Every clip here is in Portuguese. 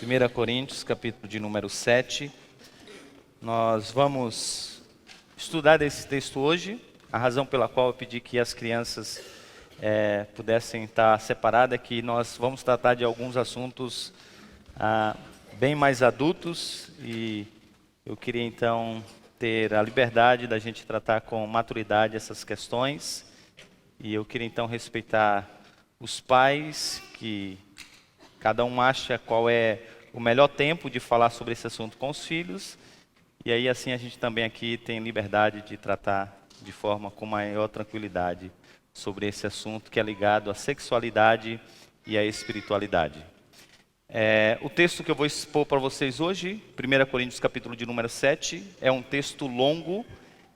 1 Coríntios, capítulo de número 7. Nós vamos estudar esse texto hoje. A razão pela qual eu pedi que as crianças pudessem estar separadas é que nós vamos tratar de alguns assuntos bem mais adultos e eu queria então ter a liberdade da gente tratar com maturidade essas questões. E eu queria então respeitar os pais, que cada um acha qual é o melhor tempo de falar sobre esse assunto com os filhos. E aí assim a gente também aqui tem liberdade de tratar de forma com maior tranquilidade sobre esse assunto que é ligado à sexualidade e à espiritualidade. O texto que eu vou expor para vocês hoje, 1 Coríntios capítulo de número 7, é um texto longo,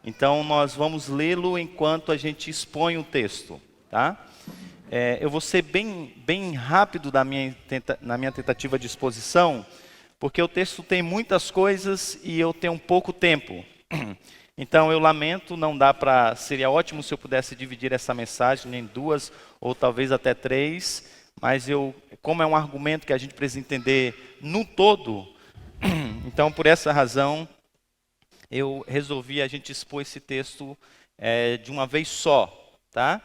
então nós vamos lê-lo enquanto a gente expõe o texto, tá? Eu vou ser bem rápido na minha tentativa de exposição, porque o texto tem muitas coisas e eu tenho pouco tempo. Então eu lamento, não dá para... Seria ótimo se eu pudesse dividir essa mensagem em 2 ou talvez até 3, mas como é um argumento que a gente precisa entender no todo, então por essa razão eu resolvi a gente expor esse texto de uma vez só, tá?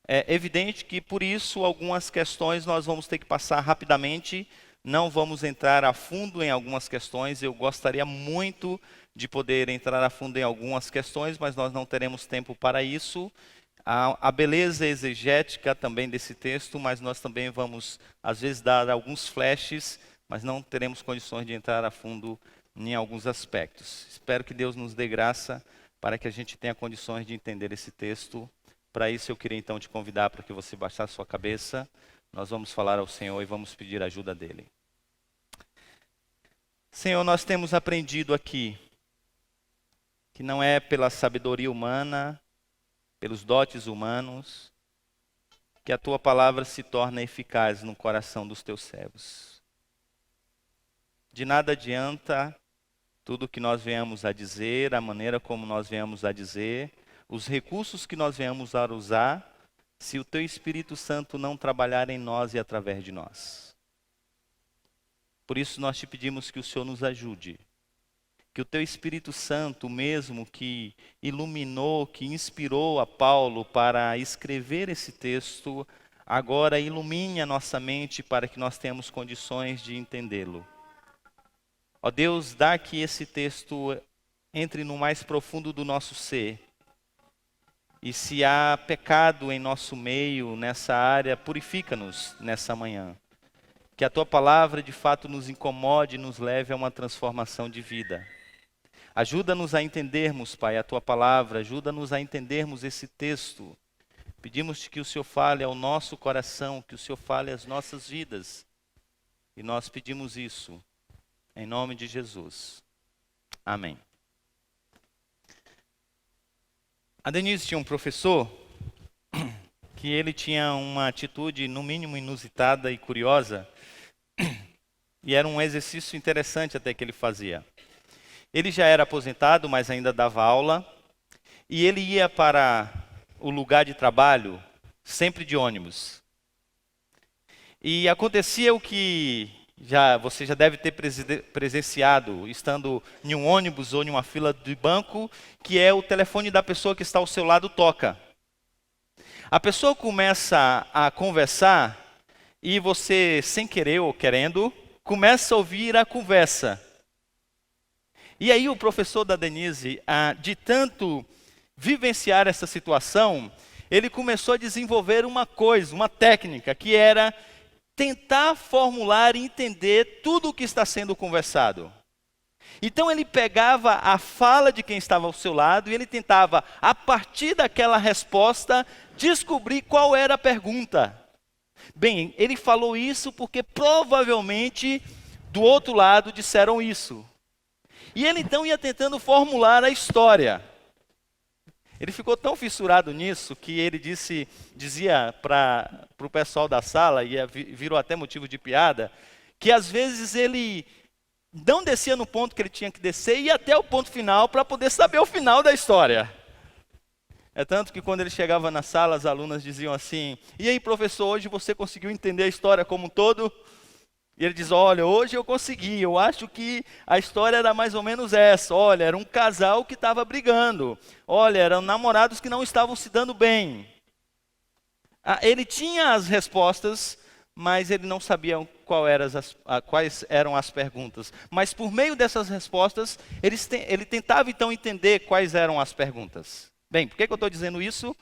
É evidente que por isso algumas questões nós vamos ter que passar rapidamente, não vamos entrar a fundo em algumas questões. Eu gostaria muito de poder entrar a fundo em algumas questões, mas nós não teremos tempo para isso. A beleza exegética também desse texto, mas nós também vamos às vezes dar alguns flashes, mas não teremos condições de entrar a fundo em alguns aspectos. Espero que Deus nos dê graça para que a gente tenha condições de entender esse texto. Para isso eu queria então te convidar para que você baixasse sua cabeça. Nós vamos falar ao Senhor e vamos pedir a ajuda dEle. Senhor, nós temos aprendido aqui que não é pela sabedoria humana, pelos dotes humanos, que a Tua palavra se torna eficaz no coração dos Teus servos. De nada adianta tudo o que nós venhamos a dizer, a maneira como nós venhamos a dizer, os recursos que nós venhamos a usar, se o Teu Espírito Santo não trabalhar em nós e através de nós. Por isso nós te pedimos que o Senhor nos ajude, que o Teu Espírito Santo, mesmo que iluminou, que inspirou a Paulo para escrever esse texto, agora ilumine a nossa mente para que nós tenhamos condições de entendê-lo. Ó Deus, dá que esse texto entre no mais profundo do nosso ser. E se há pecado em nosso meio, nessa área, purifica-nos nessa manhã. Que a Tua palavra de fato nos incomode e nos leve a uma transformação de vida. Ajuda-nos a entendermos, Pai, a Tua palavra, ajuda-nos a entendermos esse texto. Pedimos-te que o Senhor fale ao nosso coração, que o Senhor fale às nossas vidas. E nós pedimos isso, em nome de Jesus. Amém. A Denise tinha um professor que ele tinha uma atitude no mínimo inusitada e curiosa, e era um exercício interessante até que ele fazia. Ele já era aposentado, mas ainda dava aula, e ele ia para o lugar de trabalho sempre de ônibus. E acontecia o que você já deve ter presenciado, estando em um ônibus ou em uma fila de banco, que é o telefone da pessoa que está ao seu lado toca. A pessoa começa a conversar e você, sem querer ou querendo, começa a ouvir a conversa. E aí o professor da Denise, de tanto vivenciar essa situação, ele começou a desenvolver uma técnica, que era tentar formular e entender tudo o que está sendo conversado. Então ele pegava a fala de quem estava ao seu lado e ele tentava, a partir daquela resposta, descobrir qual era a pergunta. Bem, ele falou isso porque provavelmente do outro lado disseram isso. E ele então ia tentando formular a história. Ele ficou tão fissurado nisso que ele dizia para o pessoal da sala, e virou até motivo de piada, que às vezes ele não descia no ponto que ele tinha que descer e ia até o ponto final para poder saber o final da história. É tanto que quando ele chegava na sala, as alunas diziam assim: e aí, professor, hoje você conseguiu entender a história como um todo? E ele diz, olha, hoje eu consegui, eu acho que a história era mais ou menos essa. Olha, era um casal que estava brigando. Olha, eram namorados que não estavam se dando bem. Ele tinha as respostas, mas ele não sabia quais eram as perguntas. Mas por meio dessas respostas, ele tentava então entender quais eram as perguntas. Bem, por que eu estou dizendo isso?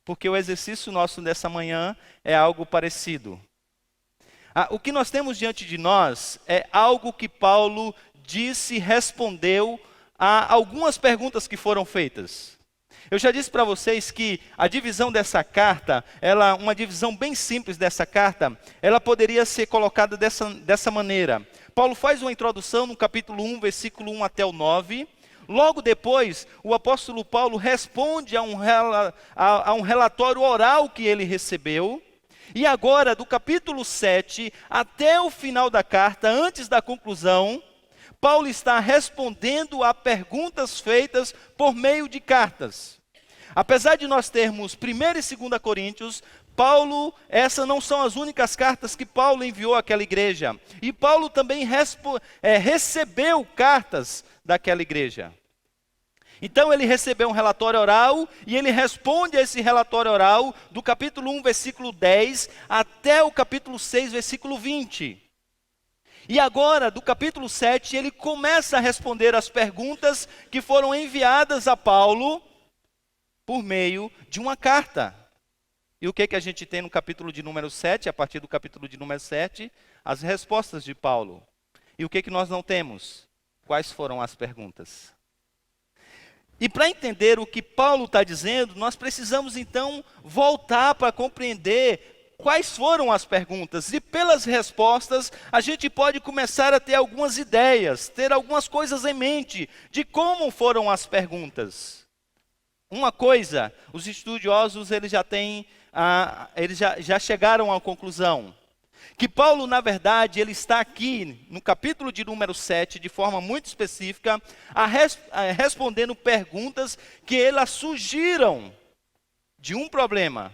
Porque o exercício nosso dessa manhã é algo parecido. O que nós temos diante de nós é algo que Paulo disse e respondeu a algumas perguntas que foram feitas. Eu já disse para vocês que a divisão dessa carta, uma divisão bem simples dessa carta, ela poderia ser colocada dessa maneira. Paulo faz uma introdução no capítulo 1, versículo 1 até o 9. Logo depois, o apóstolo Paulo responde a um relatório oral que ele recebeu. E agora, do capítulo 7 até o final da carta, antes da conclusão, Paulo está respondendo a perguntas feitas por meio de cartas. Apesar de nós termos 1ª e 2ª Coríntios, essas não são as únicas cartas que Paulo enviou àquela igreja. E Paulo também recebeu cartas daquela igreja. Então ele recebeu um relatório oral e ele responde a esse relatório oral do capítulo 1, versículo 10 até o capítulo 6, versículo 20. E agora, do capítulo 7, ele começa a responder as perguntas que foram enviadas a Paulo por meio de uma carta. E o que a gente tem no capítulo de número 7, a partir do capítulo de número 7? As respostas de Paulo. E o que nós não temos? Quais foram as perguntas? E para entender o que Paulo está dizendo, nós precisamos então voltar para compreender quais foram as perguntas. E pelas respostas, a gente pode começar a ter algumas ideias, ter algumas coisas em mente de como foram as perguntas. Uma coisa, os estudiosos eles já chegaram à conclusão. Que Paulo, na verdade, ele está aqui no capítulo de número 7, de forma muito específica, respondendo perguntas que elas surgiram de um problema,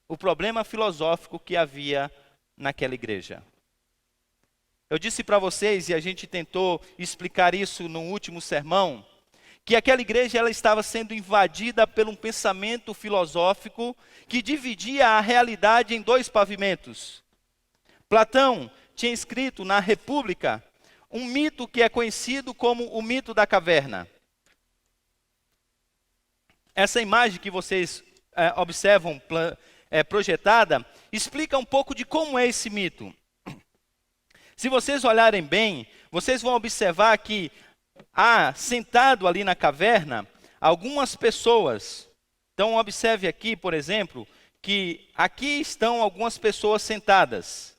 o problema filosófico que havia naquela igreja. Eu disse para vocês, e a gente tentou explicar isso no último sermão, que aquela igreja ela estava sendo invadida por um pensamento filosófico que dividia a realidade em 2 pavimentos. Platão tinha escrito na República um mito que é conhecido como o mito da caverna. Essa imagem que vocês observam projetada explica um pouco de como é esse mito. Se vocês olharem bem, vocês vão observar que sentado ali na caverna, algumas pessoas. Então observe aqui, por exemplo, que aqui estão algumas pessoas sentadas.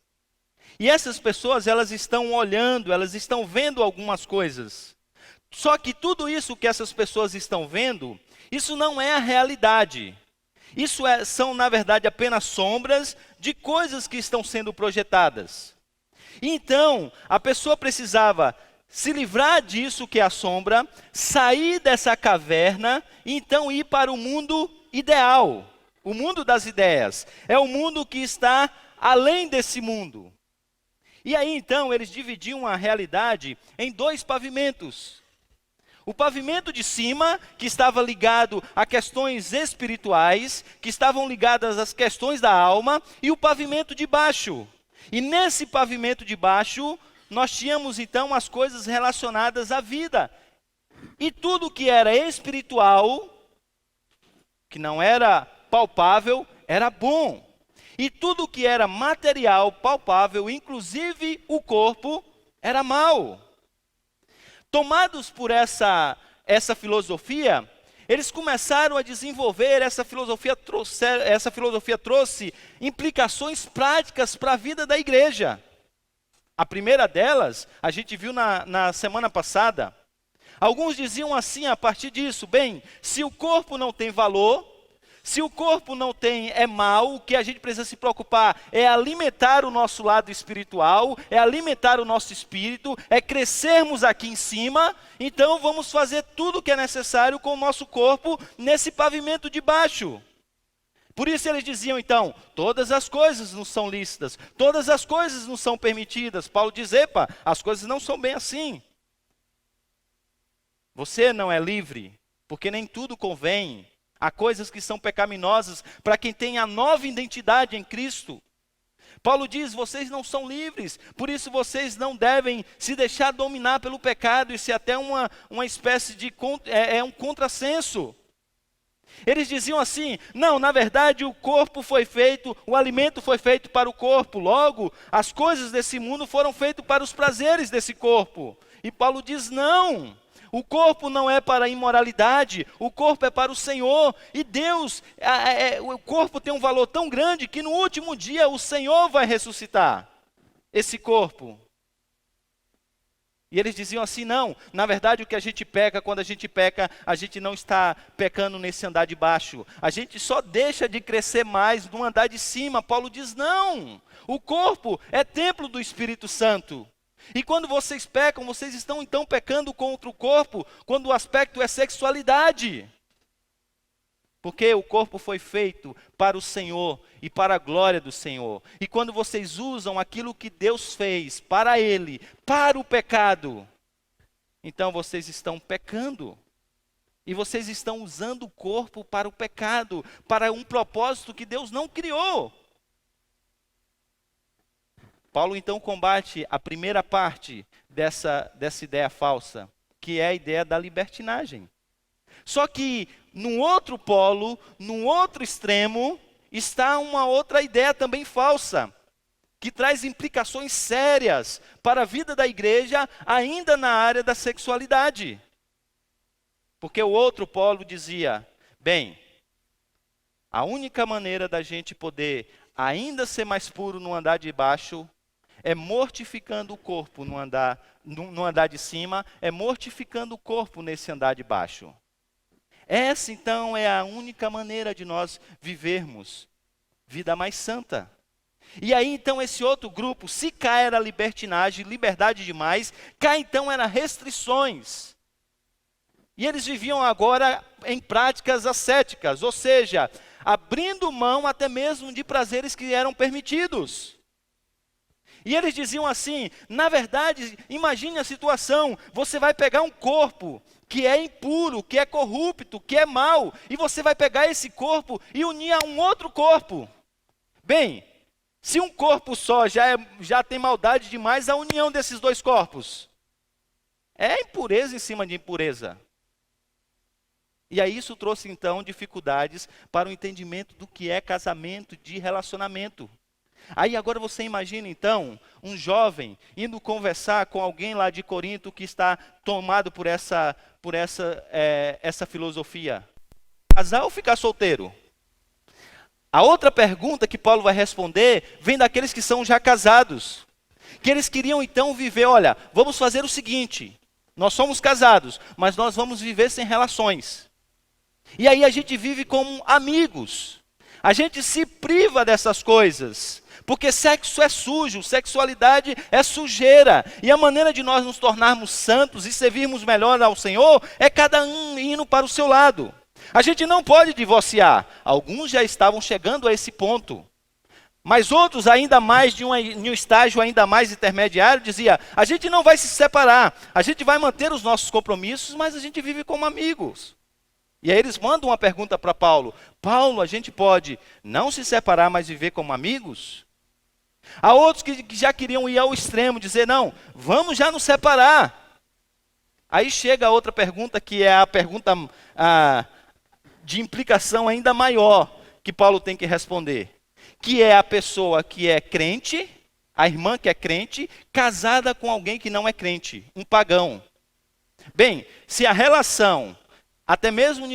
E essas pessoas, elas estão olhando, elas estão vendo algumas coisas. Só que tudo isso que essas pessoas estão vendo, isso não é a realidade. Isso são, na verdade, apenas sombras de coisas que estão sendo projetadas. Então, a pessoa precisava se livrar disso que é a sombra, sair dessa caverna e então ir para o mundo ideal, o mundo das ideias. É o mundo que está além desse mundo. E aí então eles dividiam a realidade em 2 pavimentos. O pavimento de cima, que estava ligado a questões espirituais, que estavam ligadas às questões da alma, e o pavimento de baixo. E nesse pavimento de baixo, nós tínhamos então as coisas relacionadas à vida. E tudo que era espiritual, que não era palpável, era bom. E tudo que era material, palpável, inclusive o corpo, era mal. Tomados por essa filosofia, eles começaram a desenvolver, essa filosofia trouxe implicações práticas para a vida da igreja. A primeira delas, a gente viu na semana passada. Alguns diziam assim a partir disso, bem, se o corpo não tem valor, se o corpo não é mal, o que a gente precisa se preocupar é alimentar o nosso lado espiritual, é alimentar o nosso espírito, é crescermos aqui em cima, então vamos fazer tudo o que é necessário com o nosso corpo nesse pavimento de baixo. Por isso eles diziam então, todas as coisas não são lícitas, todas as coisas não são permitidas. Paulo diz, epa, as coisas não são bem assim. Você não é livre, porque nem tudo convém. Há coisas que são pecaminosas para quem tem a nova identidade em Cristo. Paulo diz, vocês não são livres, por isso vocês não devem se deixar dominar pelo pecado. Isso é até uma espécie de, um contrassenso. Eles diziam assim, não, na verdade o corpo foi feito, o alimento foi feito para o corpo, logo as coisas desse mundo foram feitas para os prazeres desse corpo. E Paulo diz, não, o corpo não é para a imoralidade, o corpo é para o Senhor. E Deus, o corpo tem um valor tão grande que no último dia o Senhor vai ressuscitar esse corpo. E eles diziam assim, não, na verdade o que a gente peca, quando a gente peca, a gente não está pecando nesse andar de baixo. A gente só deixa de crescer mais no andar de cima. Paulo diz, não, o corpo é templo do Espírito Santo. E quando vocês pecam, vocês estão então pecando contra o corpo, quando o aspecto é sexualidade. Porque o corpo foi feito para o Senhor e para a glória do Senhor. E quando vocês usam aquilo que Deus fez para Ele, para o pecado, então vocês estão pecando. E vocês estão usando o corpo para o pecado, para um propósito que Deus não criou. Paulo então combate a primeira parte dessa ideia falsa, que é a ideia da libertinagem. Só que num outro polo, num outro extremo, está uma outra ideia também falsa, que traz implicações sérias para a vida da igreja, ainda na área da sexualidade. Porque o outro polo dizia, bem, a única maneira da gente poder ainda ser mais puro no andar de baixo é mortificando o corpo no andar de cima, é mortificando o corpo nesse andar de baixo. Essa então é a única maneira de nós vivermos vida mais santa. E aí então esse outro grupo, se cá era libertinagem, liberdade demais, cá então era restrições. E eles viviam agora em práticas ascéticas, ou seja, abrindo mão até mesmo de prazeres que eram permitidos. E eles diziam assim, na verdade, imagine a situação, você vai pegar um corpo que é impuro, que é corrupto, que é mau, e você vai pegar esse corpo e unir a um outro corpo. Bem, se um corpo só já tem maldade demais, a união desses dois corpos é impureza em cima de impureza. E aí isso trouxe então dificuldades para o entendimento do que é casamento, de relacionamento. Aí agora você imagina então, um jovem indo conversar com alguém lá de Corinto que está tomado por essa filosofia. Casar ou ficar solteiro? A outra pergunta que Paulo vai responder vem daqueles que são já casados. Que eles queriam então viver, olha, vamos fazer o seguinte, nós somos casados, mas nós vamos viver sem relações. E aí a gente vive como amigos. A gente se priva dessas coisas. Porque sexo é sujo, sexualidade é sujeira. E a maneira de nós nos tornarmos santos e servirmos melhor ao Senhor é cada um indo para o seu lado. A gente não pode divorciar. Alguns já estavam chegando a esse ponto. Mas outros, ainda mais de um estágio ainda mais intermediário, dizia, a gente não vai se separar. A gente vai manter os nossos compromissos, mas a gente vive como amigos. E aí eles mandam uma pergunta para Paulo. Paulo, a gente pode não se separar, mas viver como amigos? Há outros que já queriam ir ao extremo, dizer, não, vamos já nos separar. Aí chega a outra pergunta, que é a pergunta de implicação ainda maior, que Paulo tem que responder. Que é a pessoa que é crente, a irmã que é crente, casada com alguém que não é crente, um pagão. Bem, se a relação, até mesmo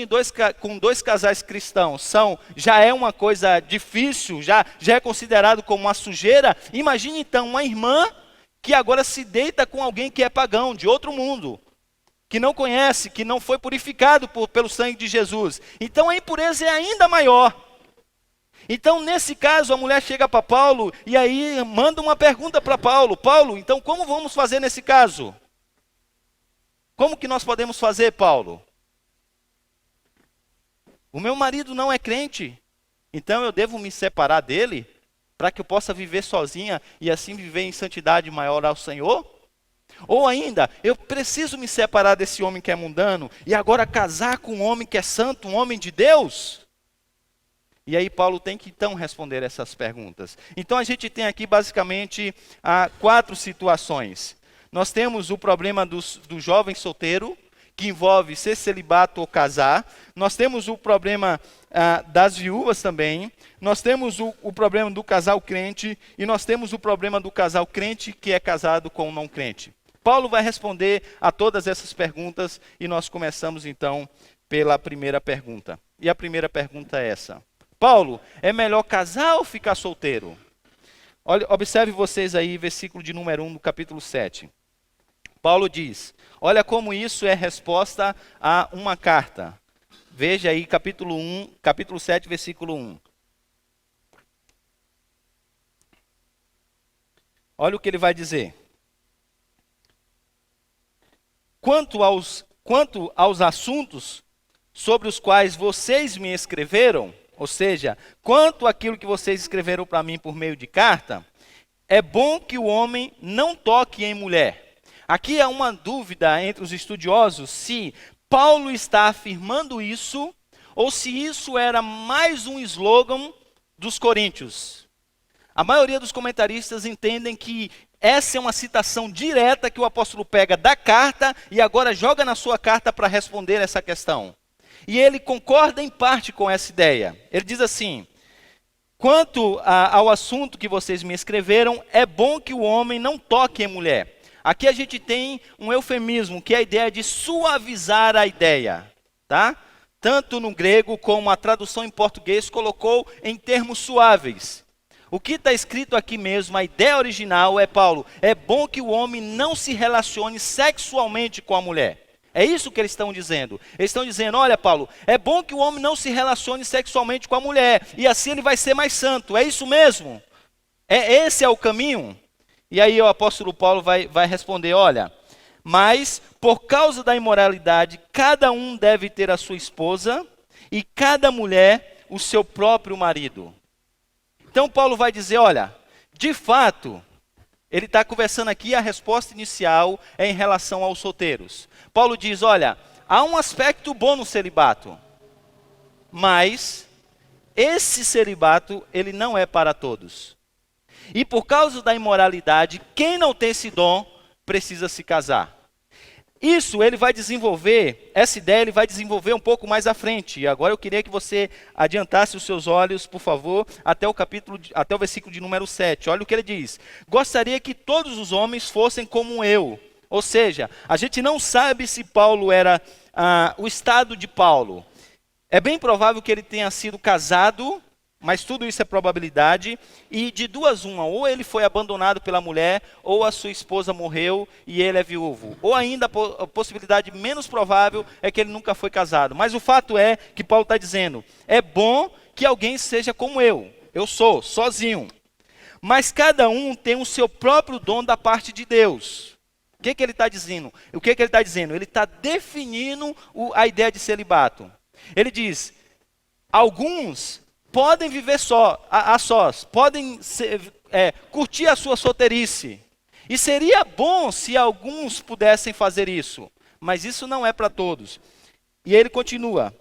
com dois casais cristãos, já é uma coisa difícil, já é considerado como uma sujeira, imagine então uma irmã que agora se deita com alguém que é pagão, de outro mundo, que não conhece, que não foi purificado pelo sangue de Jesus. Então a impureza é ainda maior. Então nesse caso a mulher chega para Paulo e aí manda uma pergunta para Paulo. Paulo, então como vamos fazer nesse caso? Como que nós podemos fazer, Paulo? O meu marido não é crente, Então eu devo me separar dele para que eu possa viver sozinha e assim viver em santidade maior ao Senhor? Ou ainda, eu preciso me separar desse homem que é mundano e agora casar com um homem que é santo, um homem de Deus? E aí Paulo tem que então responder essas perguntas. Então a gente tem aqui basicamente 4 situações. Nós temos o problema do jovem solteiro, que envolve ser celibato ou casar. Nós temos o problema das viúvas também. Nós temos o problema do casal crente. E nós temos o problema do casal crente que é casado com um não crente. Paulo vai responder a todas essas perguntas e nós começamos então pela primeira pergunta. E a primeira pergunta é essa: Paulo, é melhor casar ou ficar solteiro? Olha, observe vocês aí, versículo de número 1 do capítulo 7. Paulo diz: olha como isso é resposta a uma carta. Veja aí capítulo 7, versículo 1. Olha o que ele vai dizer. Quanto aos assuntos sobre os quais vocês me escreveram, ou seja, quanto àquilo que vocês escreveram para mim por meio de carta, é bom que o homem não toque em mulher. Aqui há uma dúvida entre os estudiosos se Paulo está afirmando isso ou se isso era mais um slogan dos coríntios. A maioria dos comentaristas entendem que essa é uma citação direta que o apóstolo pega da carta e agora joga na sua carta para responder essa questão. E ele concorda em parte com essa ideia. Ele diz assim: quanto ao assunto que vocês me escreveram, é bom que o homem não toque em mulher. Aqui a gente tem um eufemismo, que é a ideia de suavizar a ideia, tá? Tanto no grego como a tradução em português colocou em termos suaves. O que está escrito aqui mesmo, a ideia original é, Paulo, é bom que o homem não se relacione sexualmente com a mulher. É isso que eles estão dizendo. Eles estão dizendo: olha, Paulo, é bom que o homem não se relacione sexualmente com a mulher, e assim ele vai ser mais santo. É isso mesmo? Esse é o caminho? E aí o apóstolo Paulo vai responder: olha, mas por causa da imoralidade, cada um deve ter a sua esposa e cada mulher o seu próprio marido. Então Paulo vai dizer: olha, de fato, ele está conversando aqui, a resposta inicial é em relação aos solteiros. Paulo diz: olha, há um aspecto bom no celibato, mas esse celibato ele não é para todos. E por causa da imoralidade, quem não tem esse dom precisa se casar. Isso ele vai desenvolver, essa ideia ele vai desenvolver um pouco mais à frente. E agora eu queria que você adiantasse os seus olhos, por favor, até o versículo de número 7. Olha o que ele diz: gostaria que todos os homens fossem como eu. Ou seja, a gente não sabe se Paulo era o estado de Paulo. É bem provável que ele tenha sido casado, mas tudo isso é probabilidade, e de duas uma, ou ele foi abandonado pela mulher, ou a sua esposa morreu e ele é viúvo. Ou ainda a possibilidade menos provável é que ele nunca foi casado. Mas o fato é que Paulo está dizendo: é bom que alguém seja como eu sou, sozinho. Mas cada um tem o seu próprio dom da parte de Deus. O que ele está dizendo? O que ele está dizendo? Ele está definindo a ideia de celibato. Ele diz: alguns podem viver a sós, podem curtir a sua solteirice. E seria bom se alguns pudessem fazer isso, mas isso não é para todos. E ele continua: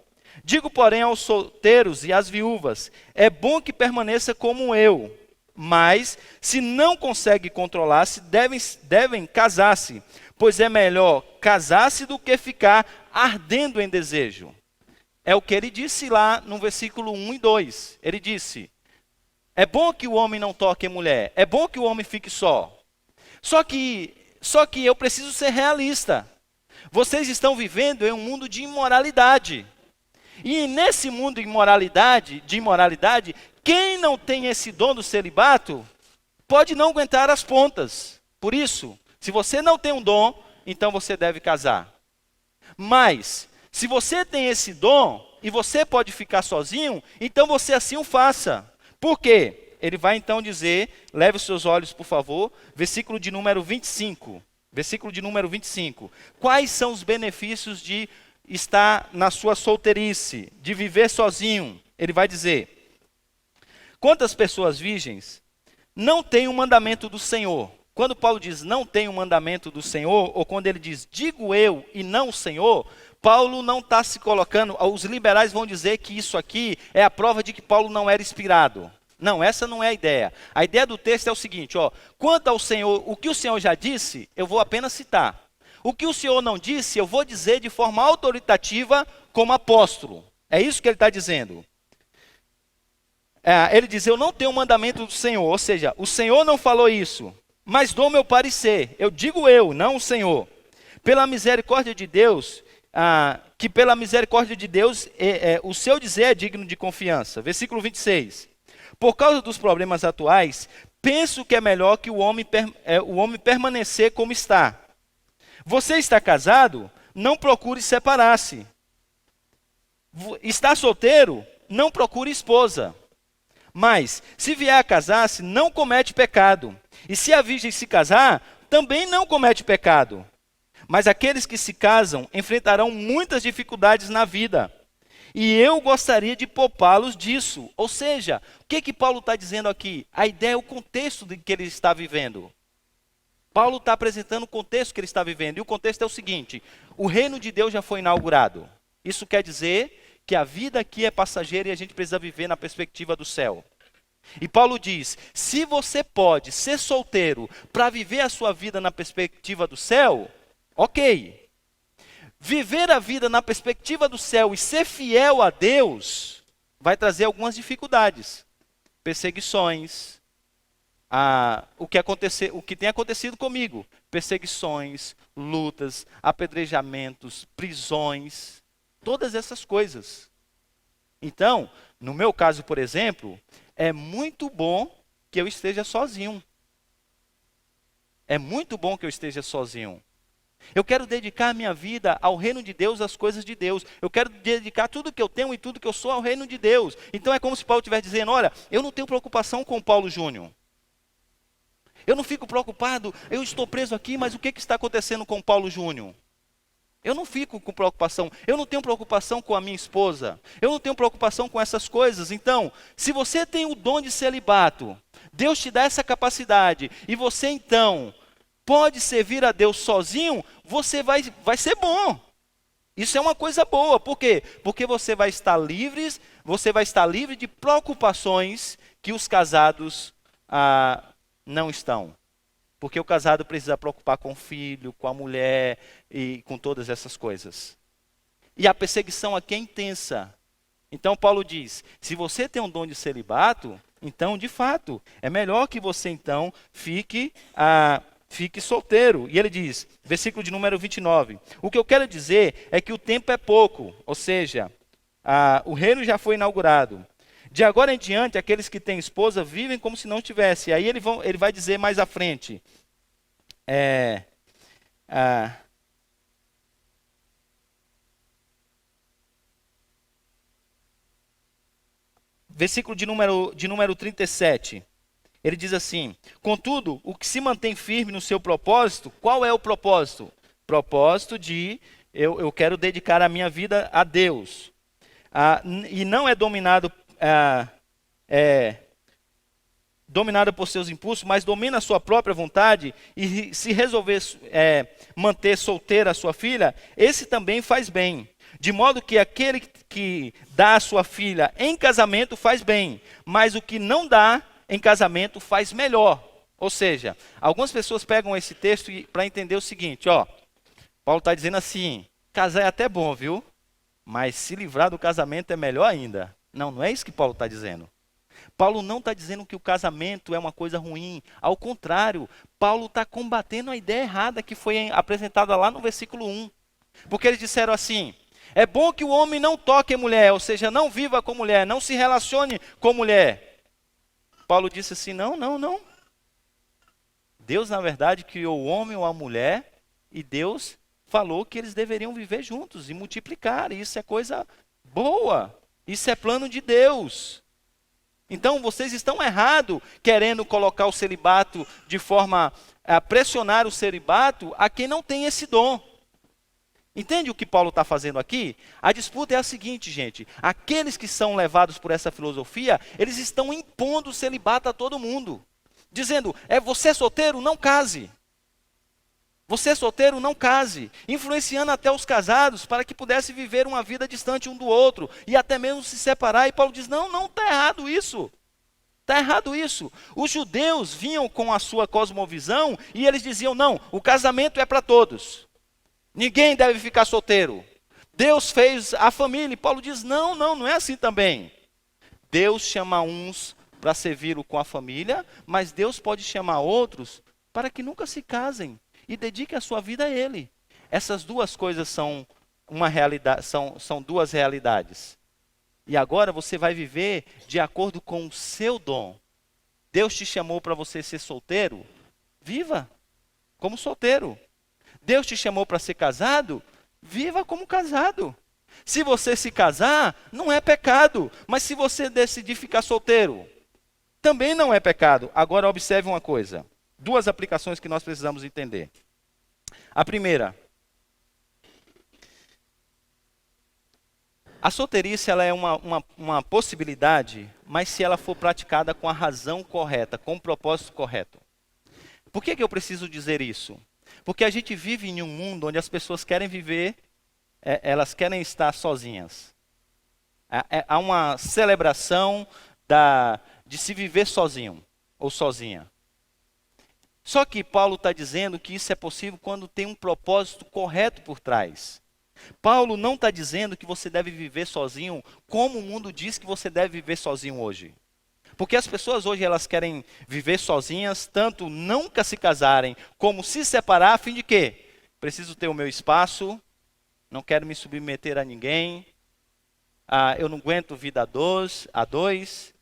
digo, porém, aos solteiros e às viúvas, é bom que permaneça como eu, mas se não consegue controlar-se, devem casar-se, pois é melhor casar-se do que ficar ardendo em desejo. É o que ele disse lá no versículo 1 e 2. Ele disse: é bom que o homem não toque em mulher, é bom que o homem fique só. Só que eu preciso ser realista. Vocês estão vivendo em um mundo de imoralidade. E nesse mundo de imoralidade, quem não tem esse dom do celibato, pode não aguentar as pontas. Por isso, se você não tem um dom, então você deve casar. Mas se você tem esse dom e você pode ficar sozinho, então você assim o faça. Por quê? Ele vai então dizer, leve os seus olhos, por favor, versículo de número 25. Versículo de número 25. Quais são os benefícios de estar na sua solteirice, de viver sozinho? Ele vai dizer: Quantas pessoas virgens não têm o mandamento do Senhor? Quando Paulo diz não tem o mandamento do Senhor, ou quando ele diz digo eu e não o Senhor, Paulo não está se colocando, os liberais vão dizer que isso aqui é a prova de que Paulo não era inspirado. Não, essa não é a ideia. A ideia do texto é o seguinte, ó, quanto ao Senhor, o que o Senhor já disse, eu vou apenas citar. O que o Senhor não disse, eu vou dizer de forma autoritativa como apóstolo. É isso que ele está dizendo. Ele diz, eu não tenho o mandamento do Senhor, ou seja, o Senhor não falou isso, mas dou meu parecer. Eu digo eu, não o Senhor. Pela misericórdia de Deus, que pela misericórdia de Deus, o seu dizer é digno de confiança. Versículo 26. Por causa dos problemas atuais, penso que é melhor que o homem permanecer como está. Você está casado? Não procure separar-se. Está solteiro? Não procure esposa. Mas, se vier a casar-se, não comete pecado. E se a virgem se casar, também não comete pecado. Mas aqueles que se casam enfrentarão muitas dificuldades na vida. E eu gostaria de poupá-los disso. Ou seja, o que Paulo está dizendo aqui? A ideia é o contexto de que ele está vivendo. Paulo está apresentando o contexto que ele está vivendo. E o contexto é o seguinte, o reino de Deus já foi inaugurado. Isso quer dizer que a vida aqui é passageira e a gente precisa viver na perspectiva do céu. E Paulo diz, se você pode ser solteiro para viver a sua vida na perspectiva do céu, ok. Viver a vida na perspectiva do céu e ser fiel a Deus vai trazer algumas dificuldades, perseguições, o que tem acontecido comigo, perseguições, lutas, apedrejamentos, prisões, todas essas coisas. Então, no meu caso, por exemplo, é muito bom que eu esteja sozinho. É muito bom que eu esteja sozinho. Eu quero dedicar a minha vida ao reino de Deus, às coisas de Deus. Eu quero dedicar tudo que eu tenho e tudo que eu sou ao reino de Deus. Então é como se Paulo estivesse dizendo, olha, eu não tenho preocupação com Paulo Júnior. Eu não fico preocupado, eu estou preso aqui, mas o que está acontecendo com Paulo Júnior? Eu não fico com preocupação, eu não tenho preocupação com a minha esposa, eu não tenho preocupação com essas coisas. Então, se você tem o dom de celibato, Deus te dá essa capacidade, e você então pode servir a Deus sozinho, você vai ser bom. Isso é uma coisa boa. Por quê? Porque você vai estar livre de preocupações que os casados não estão. Porque o casado precisa preocupar com o filho, com a mulher e com todas essas coisas. E a perseguição aqui é intensa. Então Paulo diz, se você tem um dom de celibato, então de fato, é melhor que você então fique solteiro. E ele diz, versículo de número 29, o que eu quero dizer é que o tempo é pouco, ou seja, o reino já foi inaugurado. De agora em diante, aqueles que têm esposa vivem como se não tivessem. Aí ele vai dizer mais à frente, versículo de número 37. Ele diz assim, contudo, o que se mantém firme no seu propósito, qual é o propósito? Propósito de, eu quero dedicar a minha vida a Deus. E não é dominado por seus impulsos, mas domina a sua própria vontade, e se resolver manter solteira a sua filha, esse também faz bem. De modo que aquele que dá a sua filha em casamento faz bem, mas o que não dá em casamento faz melhor. Ou seja, algumas pessoas pegam esse texto para entender o seguinte, Paulo está dizendo assim, casar é até bom, viu? Mas se livrar do casamento é melhor ainda. Não é isso que Paulo está dizendo. Paulo não está dizendo que o casamento é uma coisa ruim. Ao contrário, Paulo está combatendo a ideia errada que foi apresentada lá no versículo 1. Porque eles disseram assim, é bom que o homem não toque a mulher, ou seja, não viva com mulher, não se relacione com mulher. Paulo disse assim, não. Deus, na verdade, criou o homem ou a mulher e Deus falou que eles deveriam viver juntos e multiplicar. E isso é coisa boa. Isso é plano de Deus. Então, vocês estão errados querendo colocar o celibato de forma a pressionar o celibato a quem não tem esse dom. Entende o que Paulo está fazendo aqui? A disputa é a seguinte, gente. Aqueles que são levados por essa filosofia, eles estão impondo o celibato a todo mundo. Dizendo, você é solteiro? Não case. Você é solteiro? Não case. Influenciando até os casados para que pudessem viver uma vida distante um do outro. E até mesmo se separar. E Paulo diz, não está errado isso. Está errado isso. Os judeus vinham com a sua cosmovisão e eles diziam, não, o casamento é para todos. Ninguém deve ficar solteiro. Deus fez a família. E Paulo diz, não é assim também. Deus chama uns para servir com a família, mas Deus pode chamar outros para que nunca se casem e dediquem a sua vida a Ele. Essas duas coisas são uma realidade, são duas realidades. E agora você vai viver de acordo com o seu dom. Deus te chamou para você ser solteiro? Viva como solteiro. Deus te chamou para ser casado? Viva como casado. Se você se casar, não é pecado. Mas se você decidir ficar solteiro, também não é pecado. Agora observe uma coisa. Duas aplicações que nós precisamos entender. A primeira. A solteirice ela é uma possibilidade, mas se ela for praticada com a razão correta, com o propósito correto. Por que eu preciso dizer isso? Porque a gente vive em um mundo onde as pessoas querem viver, elas querem estar sozinhas. Há uma celebração de se viver sozinho ou sozinha. Só que Paulo está dizendo que isso é possível quando tem um propósito correto por trás. Paulo não está dizendo que você deve viver sozinho como o mundo diz que você deve viver sozinho hoje. Porque as pessoas hoje elas querem viver sozinhas, tanto nunca se casarem, como se separar, a fim de quê? Preciso ter o meu espaço, não quero me submeter a ninguém, eu não aguento vida a dois.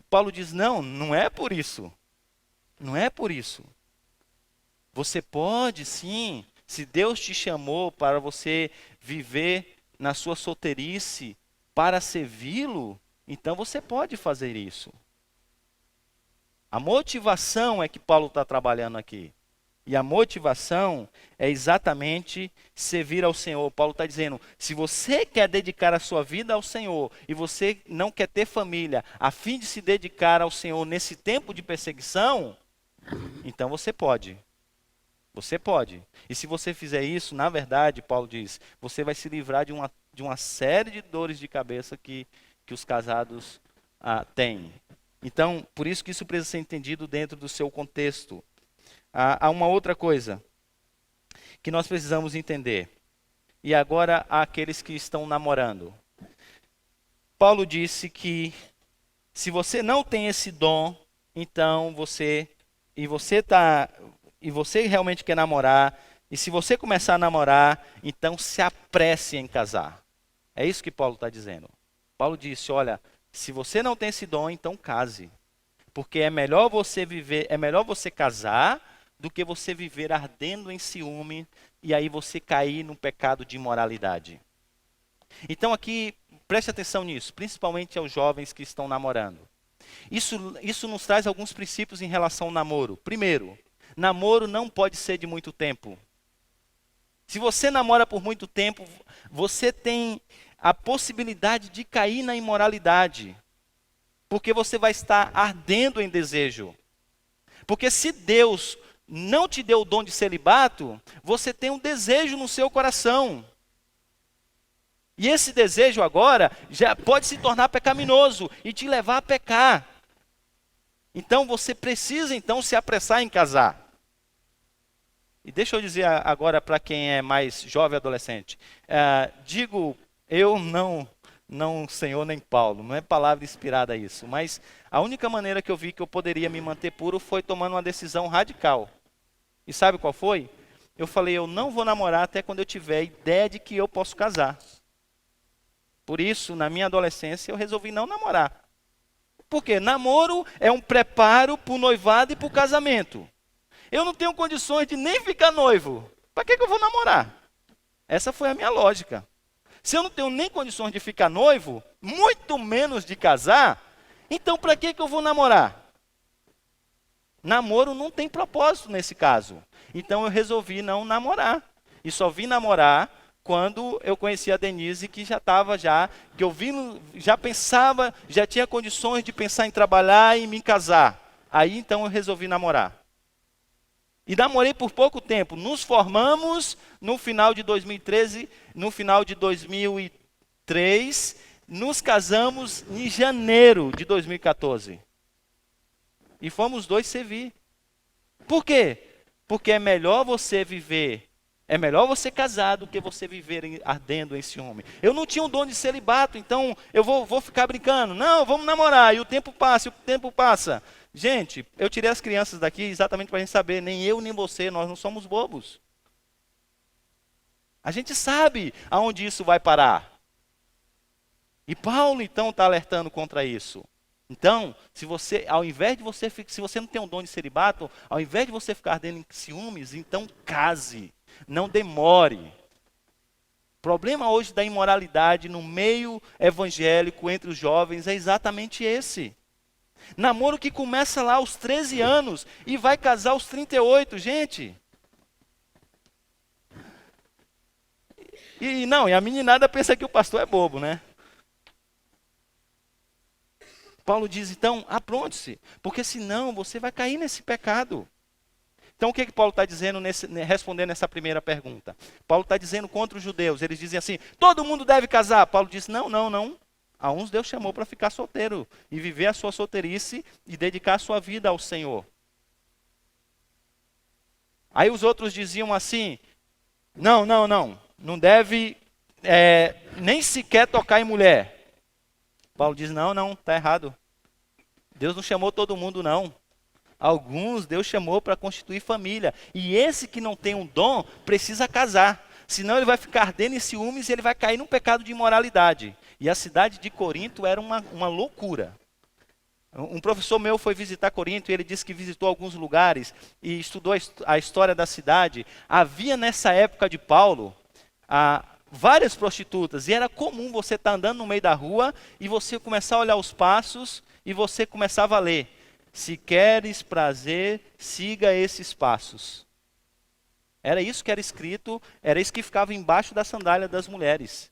Paulo diz, não é por isso. Não é por isso. Você pode sim, se Deus te chamou para você viver na sua solteirice, para servi-lo, então você pode fazer isso. A motivação é que Paulo está trabalhando aqui. E a motivação é exatamente servir ao Senhor. Paulo está dizendo, se você quer dedicar a sua vida ao Senhor, e você não quer ter família, a fim de se dedicar ao Senhor nesse tempo de perseguição, então você pode. Você pode. E se você fizer isso, na verdade, Paulo diz, você vai se livrar de uma série de dores de cabeça que os casados têm. Então, por isso que isso precisa ser entendido dentro do seu contexto. Há uma outra coisa que nós precisamos entender. E agora, há aqueles que estão namorando. Paulo disse que se você não tem esse dom, então você realmente quer namorar, e se você começar a namorar, então se apresse em casar. É isso que Paulo está dizendo. Paulo disse, olha, se você não tem esse dom, então case. Porque é melhor você casar do que você viver ardendo em ciúme e aí você cair num pecado de imoralidade. Então aqui, preste atenção nisso, principalmente aos jovens que estão namorando. Isso nos traz alguns princípios em relação ao namoro. Primeiro, namoro não pode ser de muito tempo. Se você namora por muito tempo, você tem a possibilidade de cair na imoralidade. Porque você vai estar ardendo em desejo. Porque se Deus não te deu o dom de celibato, você tem um desejo no seu coração. E esse desejo agora já pode se tornar pecaminoso e te levar a pecar. Então você precisa então se apressar em casar. E deixa eu dizer agora para quem é mais jovem e adolescente. Digo, eu não Senhor nem Paulo, não é palavra inspirada isso. Mas a única maneira que eu vi que eu poderia me manter puro foi tomando uma decisão radical. E sabe qual foi? Eu falei, eu não vou namorar até quando eu tiver ideia de que eu posso casar. Por isso, na minha adolescência, eu resolvi não namorar. Por quê? Namoro é um preparo para o noivado e para o casamento. Eu não tenho condições de nem ficar noivo. Para que eu vou namorar? Essa foi a minha lógica. Se eu não tenho nem condições de ficar noivo, muito menos de casar, então para que eu vou namorar? Namoro não tem propósito nesse caso. Então eu resolvi não namorar. E só vim namorar quando eu conheci a Denise, que que eu vi, já pensava, já tinha condições de pensar em trabalhar e me casar. Aí então eu resolvi namorar. E namorei por pouco tempo. Nos formamos no final de 2013, no final de 2003, nos casamos em janeiro de 2014. E fomos dois servir. Por quê? Porque é melhor você viver, é melhor você casar do que você viver ardendo em ciúme. Eu não tinha um dom de celibato, então eu vou ficar brincando. Não, vamos namorar, e o tempo passa, e o tempo passa. Gente, eu tirei as crianças daqui exatamente para a gente saber, nem eu nem você, nós não somos bobos. A gente sabe aonde isso vai parar. E Paulo então está alertando contra isso. Então, se você não tem um dom de celibato, ao invés de você ficar ardendo em ciúmes, então case, não demore. O problema hoje da imoralidade no meio evangélico entre os jovens é exatamente esse. Namoro que começa lá aos 13 anos e vai casar aos 38, gente. E a meninada pensa que o pastor é bobo, né? Paulo diz, então, apronte-se, porque senão você vai cair nesse pecado. Então, o que Paulo está dizendo, respondendo essa primeira pergunta? Paulo está dizendo contra os judeus, eles dizem assim, todo mundo deve casar. Paulo diz, não. A uns Deus chamou para ficar solteiro e viver a sua solteirice e dedicar a sua vida ao Senhor. Aí os outros diziam assim, não deve nem sequer tocar em mulher. Paulo diz, não, está errado. Deus não chamou todo mundo, não. Alguns Deus chamou para constituir família. E esse que não tem um dom, precisa casar. Senão ele vai ficar ardendo em ciúmes e ele vai cair num pecado de imoralidade. E a cidade de Corinto era uma loucura. Um professor meu foi visitar Corinto e ele disse que visitou alguns lugares e estudou a história da cidade. Havia nessa época de Paulo várias prostitutas e era comum você estar andando no meio da rua e você começar a olhar os passos e você começava a ler. Se queres prazer, siga esses passos. Era isso que era escrito, era isso que ficava embaixo da sandália das mulheres.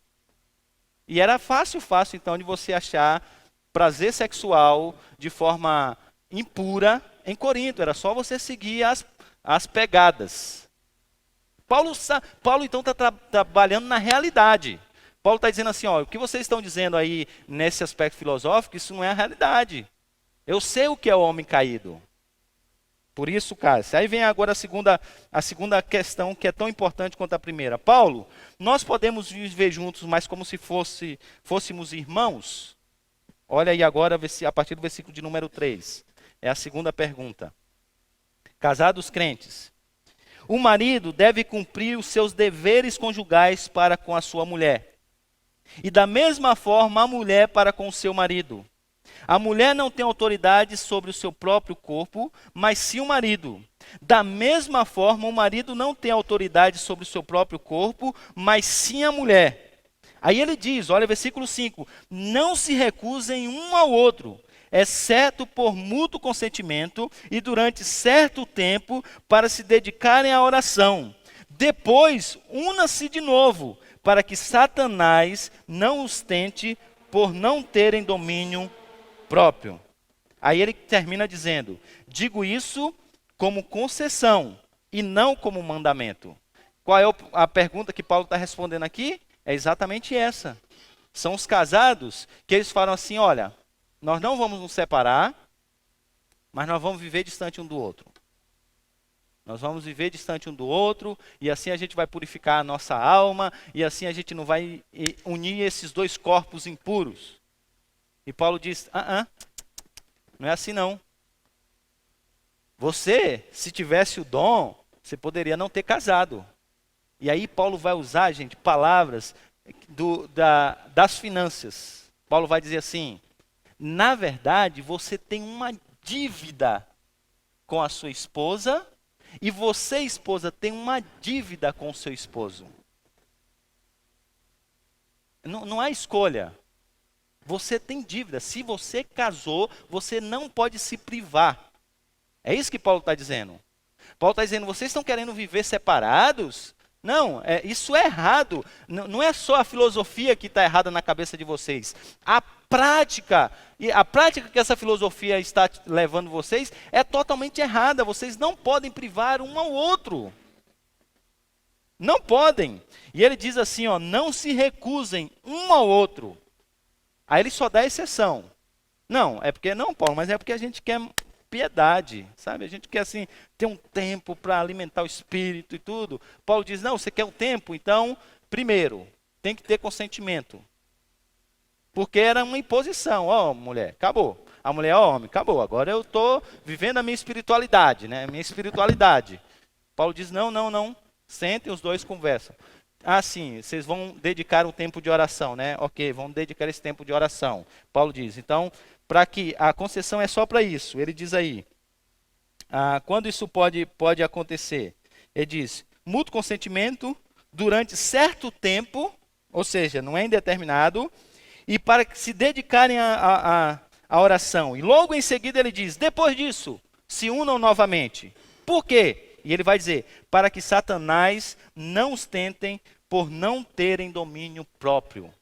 E era fácil então de você achar prazer sexual de forma impura em Corinto. Era só você seguir as pegadas. Paulo então está trabalhando na realidade. Paulo está dizendo assim, o que vocês estão dizendo aí nesse aspecto filosófico, isso não é a realidade. Eu sei o que é o homem caído. Por isso, case. Aí vem agora a segunda questão que é tão importante quanto a primeira. Paulo, nós podemos viver juntos, mas como se fôssemos irmãos? Olha aí agora, a partir do versículo de número 3. É a segunda pergunta. Casados crentes. O marido deve cumprir os seus deveres conjugais para com a sua mulher. E da mesma forma a mulher para com o seu marido. A mulher não tem autoridade sobre o seu próprio corpo, mas sim o marido. Da mesma forma, o marido não tem autoridade sobre o seu próprio corpo, mas sim a mulher. Aí ele diz, olha versículo 5, não se recusem um ao outro, exceto por mútuo consentimento e durante certo tempo para se dedicarem à oração. Depois, una-se de novo, para que Satanás não os tente por não terem domínio próprio. Aí ele termina dizendo, digo isso como concessão e não como mandamento. Qual é a pergunta que Paulo está respondendo aqui? É exatamente essa. São os casados que eles falam assim, olha, nós não vamos nos separar, mas nós vamos viver distante um do outro. Nós vamos viver distante um do outro, e assim a gente vai purificar a nossa alma, e assim a gente não vai unir esses dois corpos impuros. E Paulo diz, não é assim não. Você, se tivesse o dom, você poderia não ter casado. E aí Paulo vai usar, gente, palavras das finanças. Paulo vai dizer assim, na verdade, você tem uma dívida com a sua esposa, e você, esposa, tem uma dívida com o seu esposo. Não há escolha. Você tem dívida. Se você casou, você não pode se privar. É isso que Paulo está dizendo. Paulo está dizendo, vocês estão querendo viver separados? Não, isso é errado. Não é só a filosofia que está errada na cabeça de vocês. A prática que essa filosofia está levando vocês é totalmente errada. Vocês não podem privar um ao outro. Não podem. E ele diz assim, ó, não se recusem um ao outro. Aí ele só dá exceção. Não, é porque não, Paulo, mas é porque a gente quer piedade, sabe? A gente quer assim ter um tempo para alimentar o espírito e tudo. Paulo diz: "Não, você quer o tempo, então, primeiro, tem que ter consentimento". Porque era uma imposição, ó, mulher, acabou. A mulher, ó, homem, acabou. Agora eu estou vivendo a minha espiritualidade, né? A minha espiritualidade. Paulo diz: "Não, não, não. Sentem, os dois conversam". Ah, sim, vocês vão dedicar um tempo de oração, né? Ok, vão dedicar esse tempo de oração. Paulo diz, então, para que a concessão é só para isso. Ele diz aí, quando isso pode acontecer? Ele diz, mútuo consentimento durante certo tempo, ou seja, não é indeterminado, e para que se dedicarem à oração. E logo em seguida ele diz, depois disso, se unam novamente. Por quê? E ele vai dizer, para que Satanás não os tentem por não terem domínio próprio.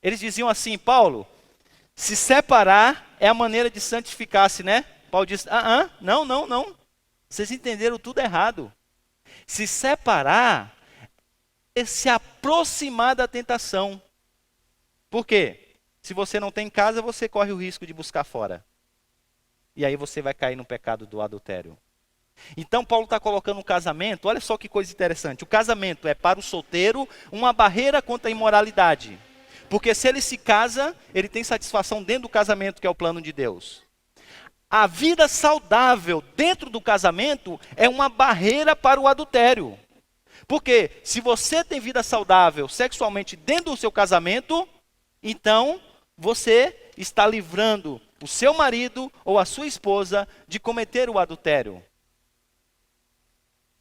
Eles diziam assim, Paulo, se separar é a maneira de santificar-se, né? Paulo diz, não, não, não. Vocês entenderam tudo errado. Se separar é se aproximar da tentação. Por quê? Se você não tem casa, você corre o risco de buscar fora. E aí você vai cair no pecado do adultério. Então Paulo está colocando o casamento, olha só que coisa interessante. O casamento é para o solteiro uma barreira contra a imoralidade. Porque se ele se casa, ele tem satisfação dentro do casamento, que é o plano de Deus. A vida saudável dentro do casamento é uma barreira para o adultério. Porque se você tem vida saudável sexualmente dentro do seu casamento, então você está livrando o seu marido ou a sua esposa de cometer o adultério.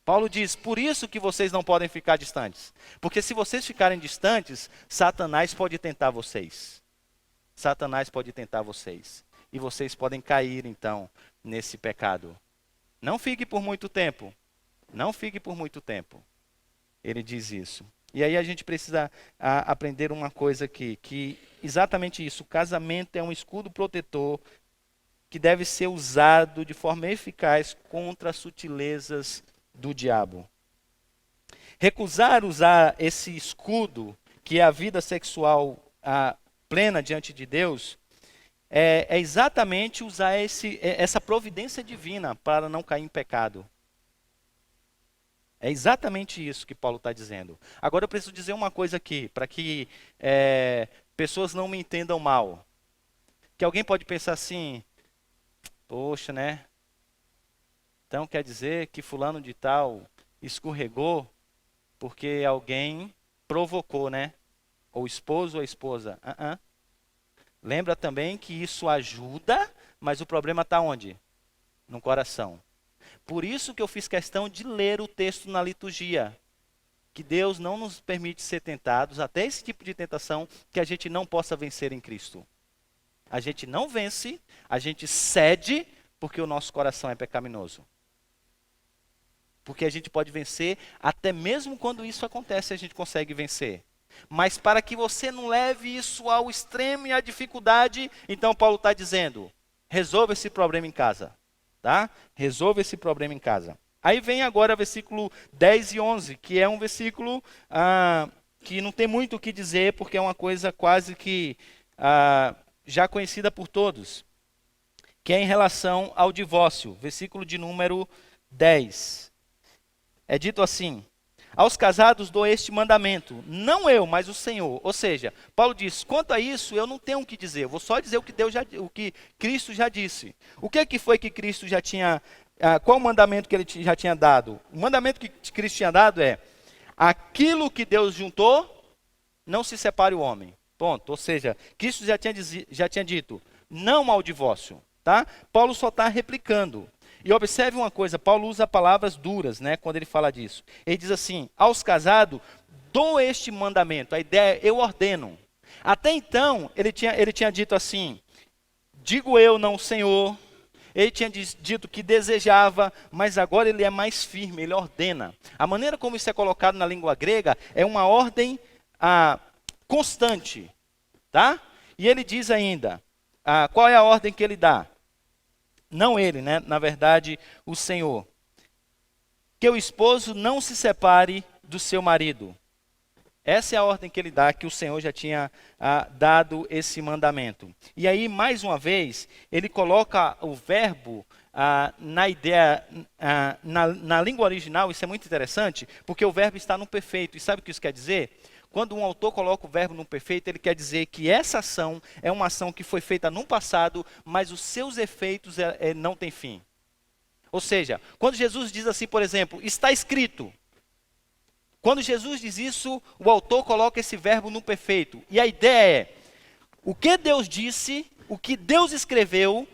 Paulo diz, por isso que vocês não podem ficar distantes. Porque se vocês ficarem distantes, Satanás pode tentar vocês. Satanás pode tentar vocês. E vocês podem cair, então, nesse pecado. Não fique por muito tempo. Não fique por muito tempo. Ele diz isso. E aí a gente precisa aprender uma coisa aqui, que exatamente isso, o casamento é um escudo protetor que deve ser usado de forma eficaz contra as sutilezas do diabo. Recusar usar esse escudo, que é a vida sexual plena diante de Deus, é exatamente usar essa providência divina para não cair em pecado. É exatamente isso que Paulo está dizendo. Agora eu preciso dizer uma coisa aqui, para que pessoas não me entendam mal. Que alguém pode pensar assim, poxa, né? Então quer dizer que fulano de tal escorregou porque alguém provocou, né? Ou esposo ou a esposa. Lembra também que isso ajuda, mas o problema está onde? No coração. Por isso que eu fiz questão de ler o texto na liturgia. Que Deus não nos permite ser tentados, até esse tipo de tentação, que a gente não possa vencer em Cristo. A gente não vence, a gente cede, porque o nosso coração é pecaminoso. Porque a gente pode vencer, até mesmo quando isso acontece, a gente consegue vencer. Mas para que você não leve isso ao extremo e à dificuldade, então Paulo está dizendo, resolva esse problema em casa. Tá? Resolva esse problema em casa. Aí vem agora o versículo 10 e 11, que é um versículo que não tem muito o que dizer, porque é uma coisa quase que já conhecida por todos. Que é em relação ao divórcio. Versículo de número 10. É dito assim, aos casados dou este mandamento, não eu, mas o Senhor. Ou seja, Paulo diz, quanto a isso eu não tenho o que dizer, eu vou só dizer o que Cristo já disse. O que foi que Cristo já tinha, qual o mandamento que ele já tinha dado? O mandamento que Cristo tinha dado é, aquilo que Deus juntou, não se separe o homem. Ponto. Ou seja, Cristo já tinha dito, não ao divórcio. Tá? Paulo só está replicando. E observe uma coisa, Paulo usa palavras duras, né, quando ele fala disso. Ele diz assim, aos casados, dou este mandamento. A ideia é, eu ordeno. Até então, ele tinha dito assim, digo eu, não o Senhor. ele tinha dito que desejava, mas agora ele é mais firme, ele ordena. A maneira como isso é colocado na língua grega é uma ordem constante, tá? E ele diz ainda, qual é a ordem que ele dá? Não ele, né? Na verdade, o Senhor. Que o esposo não se separe do seu marido. Essa é a ordem que ele dá, que o Senhor já tinha dado esse mandamento. E aí, mais uma vez, ele coloca o verbo na ideia, na língua original. Isso é muito interessante, porque o verbo está no perfeito. E sabe o que isso quer dizer? Quando um autor coloca o verbo no perfeito, ele quer dizer que essa ação é uma ação que foi feita no passado, mas os seus efeitos não têm fim. Ou seja, quando Jesus diz assim, por exemplo, está escrito. Quando Jesus diz isso, o autor coloca esse verbo no perfeito. E a ideia é, o que Deus disse, o que Deus escreveu,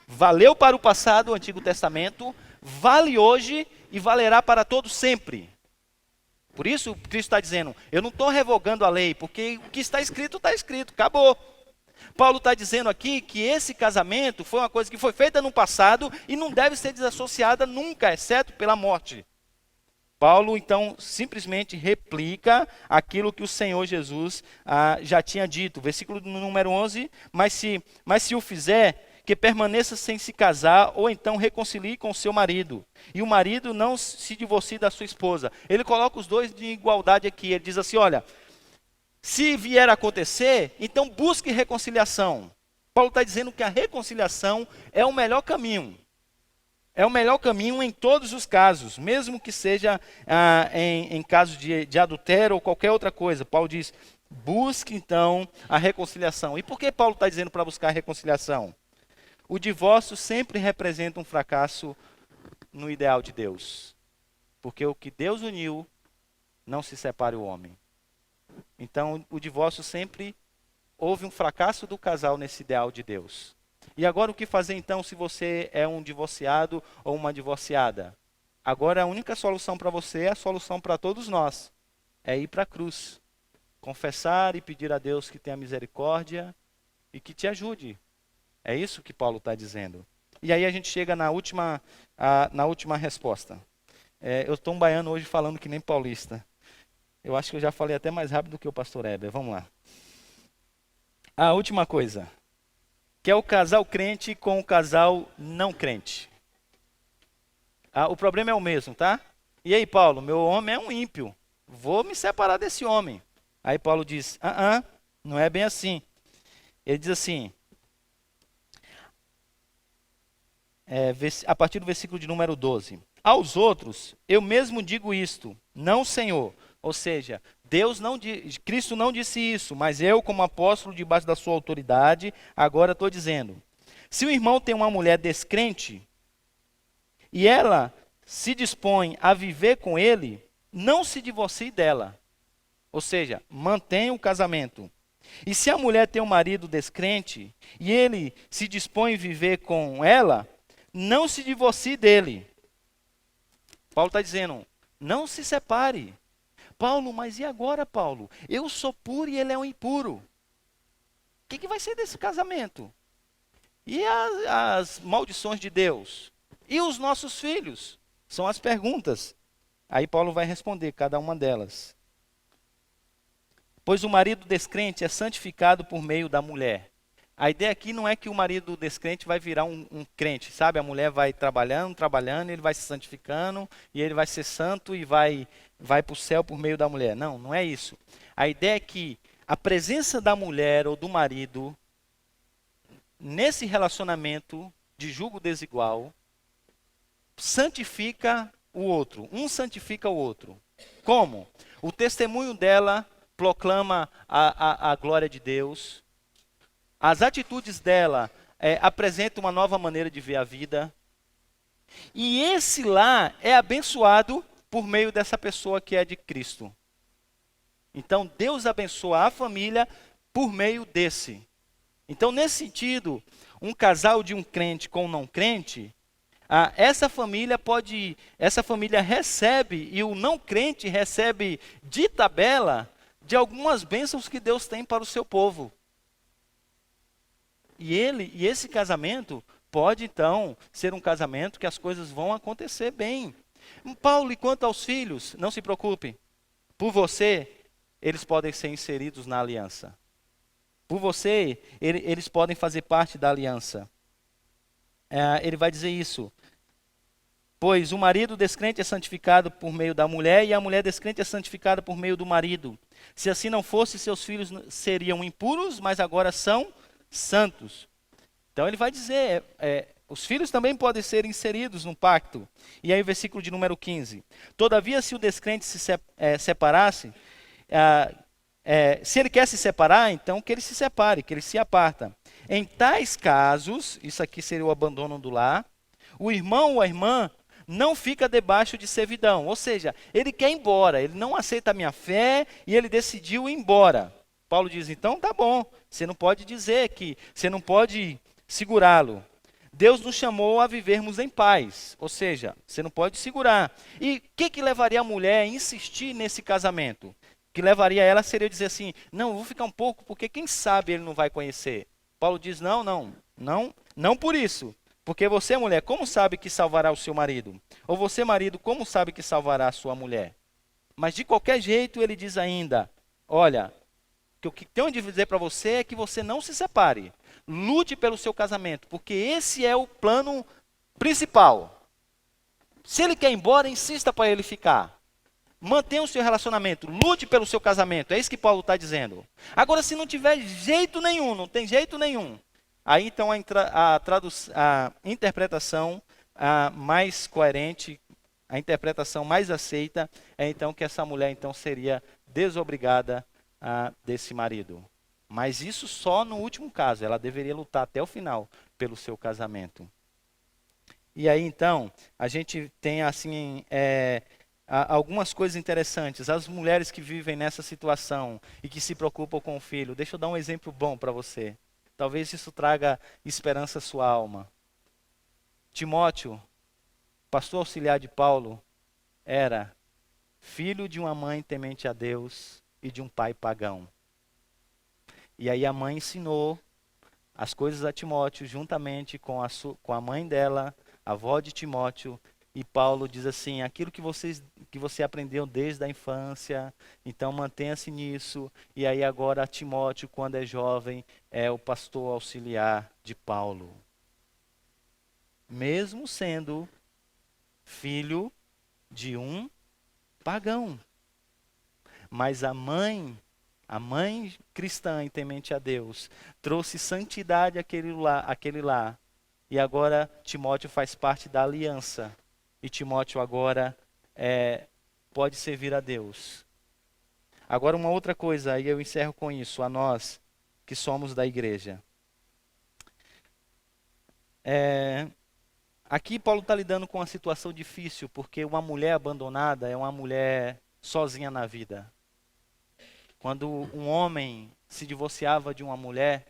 valeu para o passado, o Antigo Testamento, vale hoje e valerá para todos sempre. Por isso, Cristo está dizendo, eu não estou revogando a lei, porque o que está escrito, acabou. Paulo está dizendo aqui que esse casamento foi uma coisa que foi feita no passado e não deve ser desassociada nunca, exceto pela morte. Paulo, então, simplesmente replica aquilo que o Senhor Jesus já tinha dito. Versículo número 11, mas se o fizer, que permaneça sem se casar, ou então reconcilie com o seu marido. E o marido não se divorcie da sua esposa. Ele coloca os dois de igualdade aqui. Ele diz assim, olha, se vier a acontecer, então busque reconciliação. Paulo está dizendo que a reconciliação é o melhor caminho. É o melhor caminho em todos os casos, mesmo que seja em caso de adultério ou qualquer outra coisa. Paulo diz, busque então a reconciliação. E por que Paulo está dizendo para buscar a reconciliação? O divórcio sempre representa um fracasso no ideal de Deus. Porque o que Deus uniu, não se separe o homem. Então, o divórcio sempre houve um fracasso do casal nesse ideal de Deus. E agora o que fazer então se você é um divorciado ou uma divorciada? Agora a única solução para você é a solução para todos nós. É ir para a cruz. Confessar e pedir a Deus que tenha misericórdia e que te ajude. É isso que Paulo está dizendo. E aí a gente chega na última resposta. Eu estou um baiano hoje falando que nem paulista. Eu acho que eu já falei até mais rápido do que o pastor Heber. Vamos lá. A última coisa. Que é o casal crente com o casal não crente. O problema é o mesmo, tá? E aí, Paulo, meu homem é um ímpio. Vou me separar desse homem. Aí Paulo diz, não é bem assim. Ele diz assim, a partir do versículo de número 12. Aos outros, eu mesmo digo isto, não Senhor. Ou seja, Cristo não disse isso, mas eu, como apóstolo, debaixo da sua autoridade, agora estou dizendo. Se o irmão tem uma mulher descrente, e ela se dispõe a viver com ele, não se divorcie dela. Ou seja, mantenha o casamento. E se a mulher tem um marido descrente, e ele se dispõe a viver com ela, não se divorcie dele. Paulo está dizendo, não se separe. Paulo, mas e agora, Paulo? Eu sou puro e ele é um impuro. O que vai ser desse casamento? E as maldições de Deus? E os nossos filhos? São as perguntas. Aí Paulo vai responder cada uma delas. Pois o marido descrente é santificado por meio da mulher. A ideia aqui não é que o marido descrente vai virar um crente, sabe? A mulher vai trabalhando, ele vai se santificando, e ele vai ser santo e vai para o céu por meio da mulher. Não, não é isso. A ideia é que a presença da mulher ou do marido, nesse relacionamento de julgo desigual, santifica o outro. Um santifica o outro. Como? O testemunho dela proclama a glória de Deus. As atitudes dela apresentam uma nova maneira de ver a vida. E esse lar é abençoado por meio dessa pessoa que é de Cristo. Então, Deus abençoa a família por meio desse. Então, nesse sentido, um casal de um crente com um não crente, essa família recebe, e o não crente recebe de tabela, de algumas bênçãos que Deus tem para o seu povo. E esse casamento pode então ser um casamento que as coisas vão acontecer bem. Paulo, e quanto aos filhos, não se preocupe. Por você, eles podem ser inseridos na aliança. Por você, eles podem fazer parte da aliança. Ele vai dizer isso. Pois o marido descrente é santificado por meio da mulher e a mulher descrente é santificada por meio do marido. Se assim não fosse, seus filhos seriam impuros, mas agora são santos. Então ele vai dizer, os filhos também podem ser inseridos no pacto. E aí o versículo de número 15. Todavia, se o descrente se separasse, se ele quer se separar, então que ele se separe, que ele se aparta. Em tais casos, isso aqui seria o abandono do lar, o irmão ou a irmã não fica debaixo de servidão. Ou seja, ele quer ir embora, ele não aceita a minha fé e ele decidiu ir embora. Paulo diz, então tá bom, você não pode dizer que, você não pode segurá-lo. Deus nos chamou a vivermos em paz, ou seja, você não pode segurar. E o que levaria a mulher a insistir nesse casamento? O que levaria ela seria dizer assim, não, eu vou ficar um pouco, porque quem sabe ele não vai conhecer. Paulo diz, não por isso. Porque você, mulher, como sabe que salvará o seu marido? Ou você, marido, como sabe que salvará a sua mulher? Mas de qualquer jeito ele diz ainda, olha, que o que tenho de dizer para você é que você não se separe. Lute pelo seu casamento, porque esse é o plano principal. Se ele quer ir embora, insista para ele ficar. Mantenha o seu relacionamento, lute pelo seu casamento. É isso que Paulo está dizendo. Agora, se não tiver jeito nenhum, não tem jeito nenhum, aí então a interpretação mais coerente, a interpretação mais aceita, é então que essa mulher então seria desobrigada desse marido. Mas isso só no último caso, ela deveria lutar até o final pelo seu casamento. E aí então, a gente tem assim, algumas coisas interessantes. As mulheres que vivem nessa situação e que se preocupam com o filho, deixa eu dar um exemplo bom para você. Talvez isso traga esperança à sua alma. Timóteo, pastor auxiliar de Paulo, era filho de uma mãe temente a Deus e de um pai pagão. E aí a mãe ensinou as coisas a Timóteo, juntamente com a mãe dela, a avó de Timóteo. E Paulo diz assim, aquilo que você aprendeu desde a infância, então mantenha-se nisso. E aí agora Timóteo, quando é jovem, é o pastor auxiliar de Paulo. Mesmo sendo filho de um pagão. Mas a mãe cristã e temente a Deus, trouxe santidade àquele lar. E agora Timóteo faz parte da aliança. E Timóteo agora pode servir a Deus. Agora uma outra coisa, e eu encerro com isso, a nós que somos da igreja. Aqui Paulo está lidando com uma situação difícil, porque uma mulher abandonada é uma mulher sozinha na vida. Quando um homem se divorciava de uma mulher,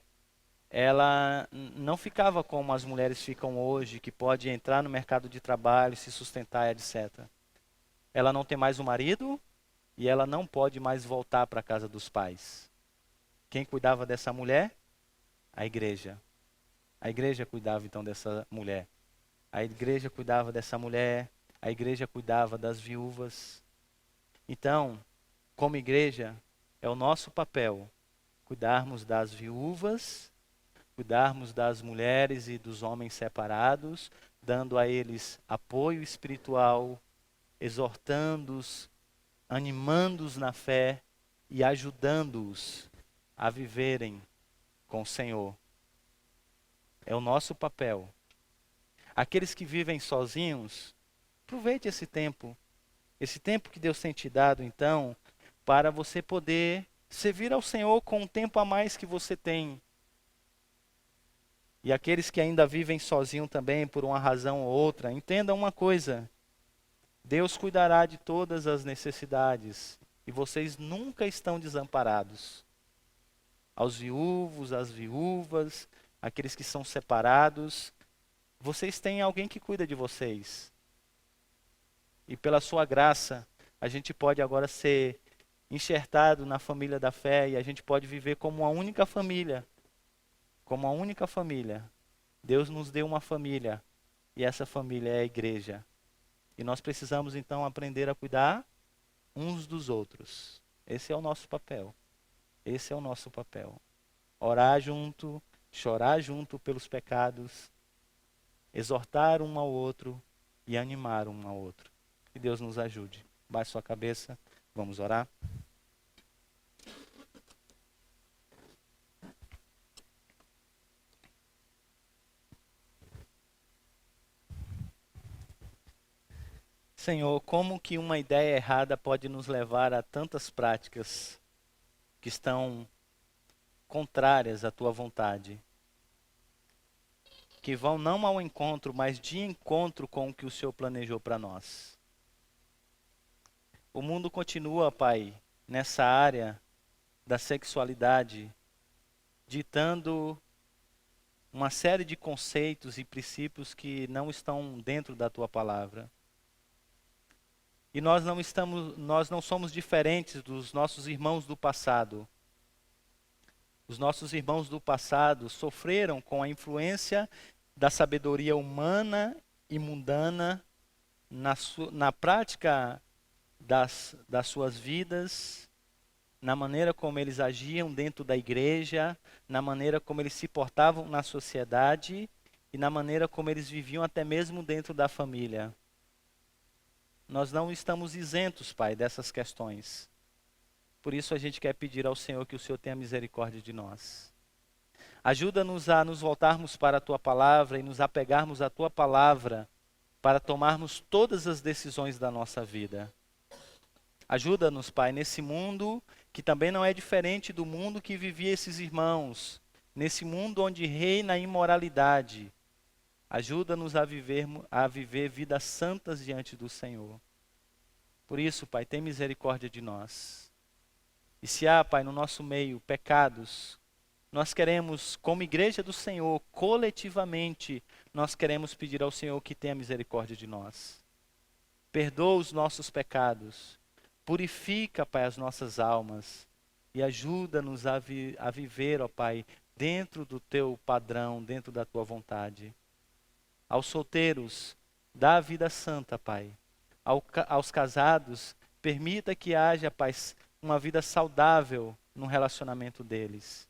ela não ficava como as mulheres ficam hoje, que pode entrar no mercado de trabalho, se sustentar, etc. Ela não tem mais um marido e ela não pode mais voltar para a casa dos pais. Quem cuidava dessa mulher? A igreja. A igreja cuidava então dessa mulher. A igreja cuidava dessa mulher, a igreja cuidava das viúvas. Então, como igreja, é o nosso papel cuidarmos das viúvas, cuidarmos das mulheres e dos homens separados, dando a eles apoio espiritual, exortando-os, animando-os na fé e ajudando-os a viverem com o Senhor. É o nosso papel. Aqueles que vivem sozinhos, aproveite esse tempo que Deus tem te dado, então, para você poder servir ao Senhor com o tempo a mais que você tem. E aqueles que ainda vivem sozinhos também, por uma razão ou outra, entendam uma coisa: Deus cuidará de todas as necessidades e vocês nunca estão desamparados. Aos viúvos, às viúvas, aqueles que são separados, vocês têm alguém que cuida de vocês. E pela sua graça, a gente pode agora ser enxertado na família da fé e a gente pode viver como uma única família. Como uma única família. Deus nos deu uma família, e essa família é a igreja. E nós precisamos então aprender a cuidar uns dos outros. Esse é o nosso papel. Esse é o nosso papel. Orar junto, chorar junto pelos pecados, exortar um ao outro e animar um ao outro. Que Deus nos ajude. Baixe sua cabeça, vamos orar. Senhor, como que uma ideia errada pode nos levar a tantas práticas que estão contrárias à tua vontade? Que vão não ao encontro, mas de encontro com o que o Senhor planejou para nós. O mundo continua, Pai, nessa área da sexualidade, ditando uma série de conceitos e princípios que não estão dentro da tua palavra. E nós não somos diferentes dos nossos irmãos do passado. Os nossos irmãos do passado sofreram com a influência da sabedoria humana e mundana na prática das suas vidas, na maneira como eles agiam dentro da igreja, na maneira como eles se portavam na sociedade e na maneira como eles viviam até mesmo dentro da família. Nós não estamos isentos, Pai, dessas questões. Por isso a gente quer pedir ao Senhor que o Senhor tenha misericórdia de nós. Ajuda-nos a nos voltarmos para a Tua Palavra e nos apegarmos à Tua Palavra para tomarmos todas as decisões da nossa vida. Ajuda-nos, Pai, nesse mundo que também não é diferente do mundo que vivia esses irmãos, nesse mundo onde reina a imoralidade. Ajuda-nos a viver vidas santas diante do Senhor. Por isso, Pai, tem misericórdia de nós. E se há, Pai, no nosso meio pecados, nós queremos, como igreja do Senhor, coletivamente, nós queremos pedir ao Senhor que tenha misericórdia de nós. Perdoa os nossos pecados, purifica, Pai, as nossas almas e ajuda-nos a viver, ó Pai, dentro do Teu padrão, dentro da Tua vontade. Aos solteiros, dá a vida santa, Pai. Aos casados, permita que haja, Pai, uma vida saudável no relacionamento deles.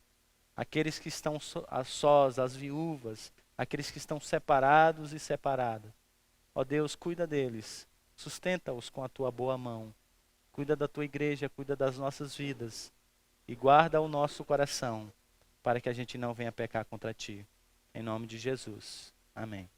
Aqueles que estão sós, as viúvas, aqueles que estão separados e separadas. Ó Deus, cuida deles, sustenta-os com a Tua boa mão. Cuida da Tua igreja, cuida das nossas vidas e guarda o nosso coração para que a gente não venha pecar contra Ti. Em nome de Jesus. Amém.